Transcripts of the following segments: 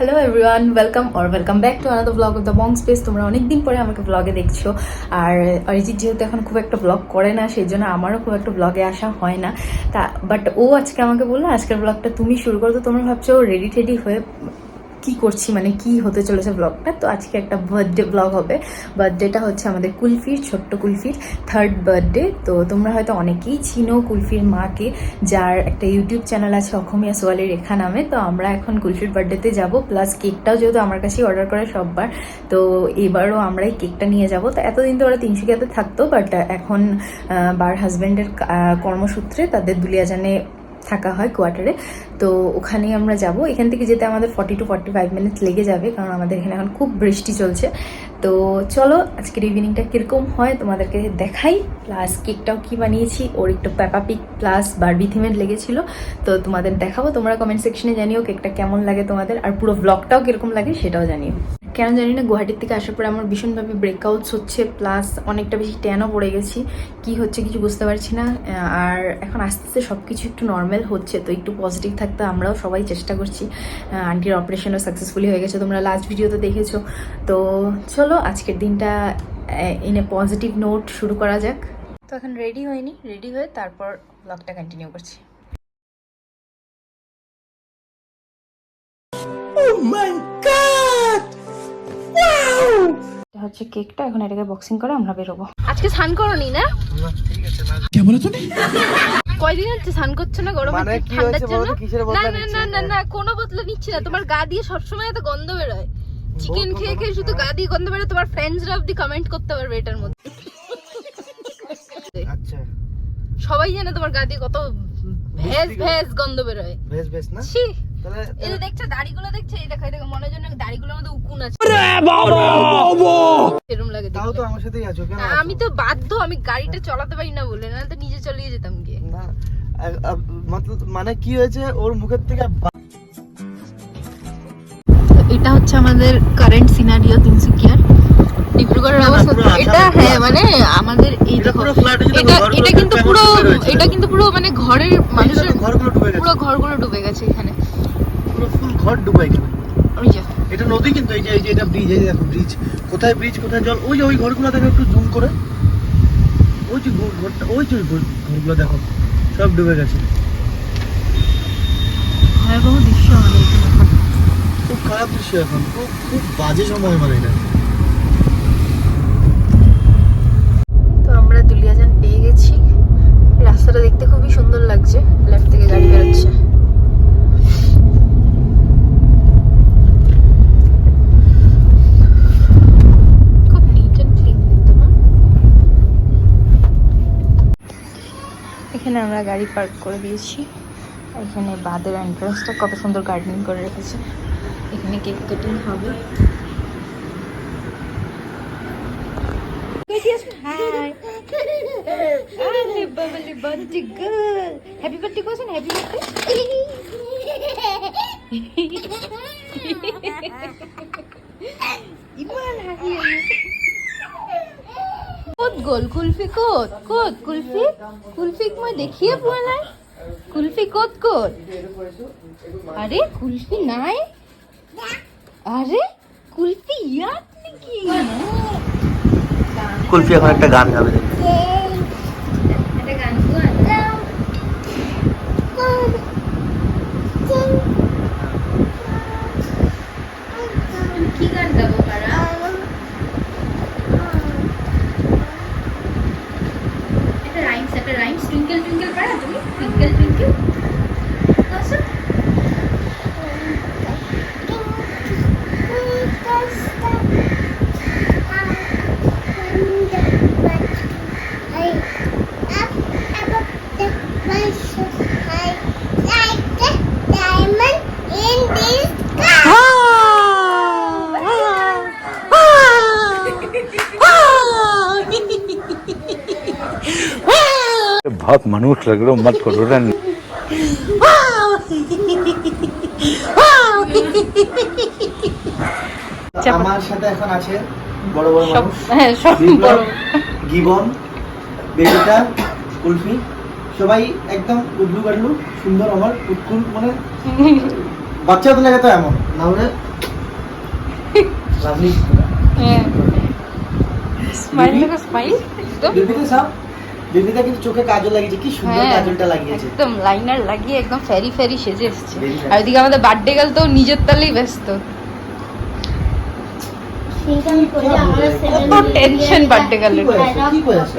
Hello everyone, welcome back to another blog of the Bong space. তোমরা অনেকদিন পরে আমাকে ব্লগে দেখছো। আর অরিজিৎ যেহেতু এখন খুব একটা ব্লগ করে না, সেই জন্য আমারও খুব একটা ব্লগে আসা হয় না। বাট ও আজকে আমাকে বললো আজকের ব্লগটা তুমি শুরু করো। তো তোমরা ভাবছো রেডি টেডি হয়ে কি করছি, মানে কি হতে চলেছে ব্লগটা। তো আজকে একটা বার্থডে ব্লগ হবে। বার্থডেটা হচ্ছে আমাদের কুলফির, ছোট্ট কুলফির 3rd বার্থডে। তো তোমরা হয়তো অনেকেই চিনো কুলফির মাকে, যার একটা ইউটিউব চ্যানেল আছে অখমিয়া সোয়ালি রেখা নামে। তো আমরা এখন কুলফির বার্থডেতে যাব, প্লাস কেকটাও যেহেতু আমার কাছেই অর্ডার করে সববার, তো এবারও আমরাই কেকটা নিয়ে যাব। তো এতদিন তো ওরা তিনসুকিয়াতে থাকতো, বাট এখন বার হাজব্যান্ডের কর্মসূত্রে তাদের দুলিয়াজানে থাকা হয় কোয়ার্টারে। তো ওখানেই আমরা যাব। এখান থেকে যেতে আমাদের 40 to 45 মিনিটস লেগে যাবে, কারণ আমাদের এখানে এখন খুব বৃষ্টি চলছে। তো চলো আজকের ইভিনিংটা কীরকম হয় তোমাদেরকে দেখাই, প্লাস কেকটাও কি বানিয়েছি। ওর একটু পেপা পিগ প্লাস বারবি থিমের লেগেছিল, তো তোমাদের দেখাবো। তোমরা কমেন্ট সেকশনে জানিও কেকটা কেমন লাগে তোমাদের, আর পুরো ব্লগটাও কীরকম লাগে সেটাও জানিও। কেন জানি না গুয়াহাটির থেকে আসার পরে আমার ভীষণভাবে ব্রেকআউটস হচ্ছে, প্লাস অনেকটা বেশি ট্যানও পড়ে গেছি। কি হচ্ছে কিছু বুঝতে পারছি না। আর এখন আস্তে আস্তে সব কিছু একটু নর্মাল হচ্ছে, তো একটু পজিটিভ থাকতে আমরাও সবাই চেষ্টা করছি। আন্টির অপারেশনও সাকসেসফুলি হয়ে গেছে, তোমরা লাস্ট ভিডিওতে দেখেছো। তো চলো আজকের দিনটা ইন এ পজিটিভ নোট শুরু করা যাক। তো এখন রেডি হয়নি, রেডি হয়ে তারপর ব্লগটা কন্টিনিউ করছি। Oh my God! হচ্ছে কেকটা, এখন এটাকে বক্সিং করে আমরা বেরোবো। আজকে স্নান করোনি না? কে বলে তুমি? কয়দিন হচ্ছে স্নান করছো না? গরম মানে কি হয়েছে বলো তো, কিসের বদলা নিচ্ছ? না কোনো বদলা নিচ্ছি না। তোমার গা দিয়ে সবসময় এত গন্ধ বেরোয়। চিকেন খেয়ে খেয়ে শুধু গা দিয়ে গন্ধ বেরোয়। তোমার ফ্রেন্ডসরা অবধি কমেন্ট করতে পারবে এটার মধ্যে। আচ্ছা, সবাই জানে তোমার গা দিয়ে কত ভেজ গন্ধ বেরোয়। ভেজ না? ছি, তাহলে এই যে দেখছো দাড়িগুলো, দেখছো এই দেখো, এই দেখো, মনে হয় দাড়িগুলোর মধ্যে উকুন আছে। এরকম লাগে। তাও তো আমার সাথেই আছো কেন? আমি তো বাধ্য, আমি গাড়িটা চালাতে পারি না বলে, না তো নিজে চালিয়ে যেতাম গিয়ে। না মানে কি হয়েছে ওর মুখের থেকে? এটা হচ্ছে আমাদের কারেন্ট সিনারিও তিনসুকিয়ার। ডিব্রুগড়ের অবস্থা এটা, হ্যাঁ মানে আমাদের এই দেখো, এটা কিন্তু পুরো মানে ঘরের মানুষের ঘরগুলো ডুবে গেছে, পুরো ঘরগুলো ডুবে গেছে এখানে, পুরো ফুল ঘর ডুবে গেছে। ওই যে এটা নদী, কিন্তু এই যে এটা ব্রিজ। এই দেখো ব্রিজ, কোথায় ব্রিজ কোথায় জল। ওই যে ওই ঘরগুলো দেখো একটু জুম করে, ওই যে ঘরটা, ওই যে ঘরগুলো দেখো সব ডুবে গেছে। ভয়াবহ দৃশ্য আমাদের এখানে এখন। খুব খারাপ দৃশ্য এখন, খুব বাজে সময় মানে এটা। তো আমরা দুলিয়াজান পেয়ে গেছি। রাস্তাটা দেখতে খুবই সুন্দর লাগছে, লেফট থেকে গাড়ি বেরোচ্ছে। খুব নিট এন্ড ক্লিন কিন্তু না। এখানে আমরা গাড়ি পার্ক করে দিয়েছি। এখানে বাদের এন্ট্রান্সটা কত সুন্দর গার্ডেনিং করে রেখেছে। এখানে কেক কাটিং হবে। হাই, আরে Babli birthday girl, happy birthday কোসেন, হ্যাপি বার্থডে। ইমান হাসি কত গোল কুলফি কত কুলফি মই দেখিয়ে পোৱা নাই। কুলফি কত আরে কুলফি নাই, আরে কুলফি ইয়াত নাকি? কুলফি এখন একটা গান গাবে। একটা গান গান কি গান গাবো পারা? একটা রাইমস টুইঙ্কেল টুইঙ্কেল পারা তুমি? টুইঙ্কেল টুইঙ্কেল আচ্ছা बहुत मनुष्य लग रहे हो, मत करो रन। আমার সাথে এখন আছে বড় বড় মানুষ, হ্যাঁ সব বড়, গিবন, বেবিটা, কুলফি, সবাই একদম উডলু গাডলু সুন্দর। আমার কুটকুল মানে বাচ্চা হতে লাগে তো এমন না হলে লাভলি হ্যাঁ স্মাইল দেখো স্মাইল একদম বেবিতে সব বেবিটা কিন্তু চোখে কাজল লাগিয়েছে কি সুন্দর হ্যাঁ, কাজলটা লাগিয়েছে একদম লাইনার লাগিয়ে একদম ফেরি ফেরি সেজে এসছে আর ওদিকে আমাদের বার্থডে গার্ল তো নিজের তালেই ব্যস্ত কত টেনশন বার্থডে গার্লের কি করে আছে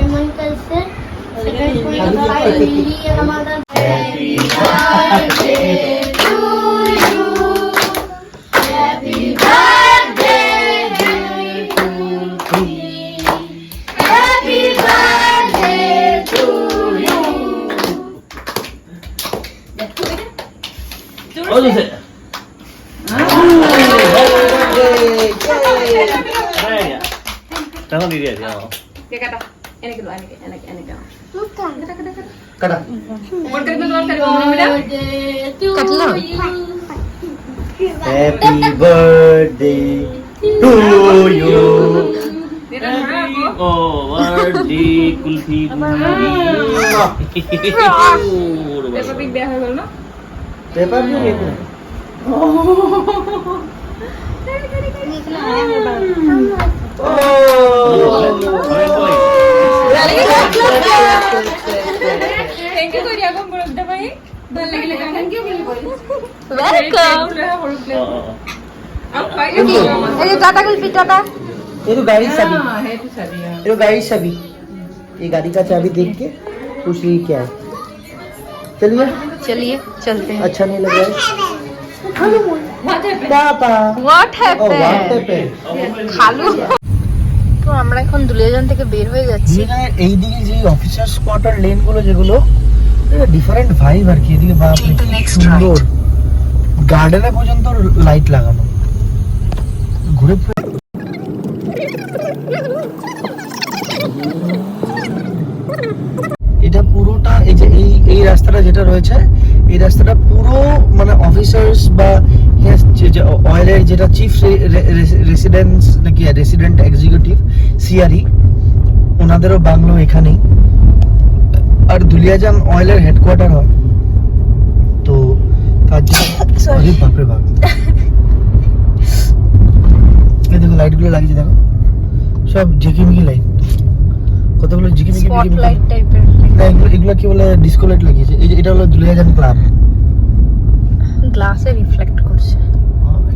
Jangan diri aja. কাটা এনেকে দাও এনেকে এনেকে এনেকে কাটা কাটলো happy birthday to you Oh, Wardi Kulfi বিয়ে হয়ে গেল না পেপার দিয়ে থ্যাংক ইউ করি আগম বড়দা ভাই ভালো লাগিলে থ্যাংক ইউ বলি ওয়েলকাম अब फाइल की ये टाटा कुल्फी टाटा ये तो गाड़ी चाबी है तो सभी ये तो गाड़ी चाबी ये गाड़ी का चाबी देख के पूछ रही क्या है चलिए चलिए चलते हैं अच्छा नहीं लग रहा है पापा व्हाट ओ व्हाट हैपेंड খালু তো আমরা এখন দুলিয়াজান থেকে বের হয়ে যাচ্ছি এই দিকে যে অফিসার্স কোয়ার্টার লেন গুলো যেগুলো ডিফারেন্ট ভাইব আর কি এদিকে বাপ রে, কিন্তু কি next সুন্দর গার্ডেনে পর্যন্ত লাইট লাগানো ঘুরে ফিরে এটা পুরোটা এই যে এই রাস্তাটা যেটা রয়েছে এই রাস্তাটা পুরো মানে অফিসার্স বা অয়েলের যেটা চিফ রেসিডেন্স নাকি রেসিডেন্ট এক্সিকিউটিভ সিআরই ওনাদেরও বাংলো এখানেই আর দুলিয়াজান অয়েলের হেডকোয়ার্টার হয় তো তার জন্য বাপরে বাপ এই দেখো লাইটগুলো লাগিয়েছে দেখো সব ঝিকিমিকি লাইট কতগুলো ঝিকিমিকি স্পটলাইট টাইপের না এগুলো কি বলে ডিসকো লাইট লাগিয়েছে এই যে এটা হলো দুলিয়াজান ক্লাব গ্লাসে রিফ্লেক্ট করছে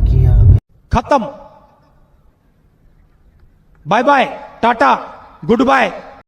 কি আর হবে खत्म bye bye tata good bye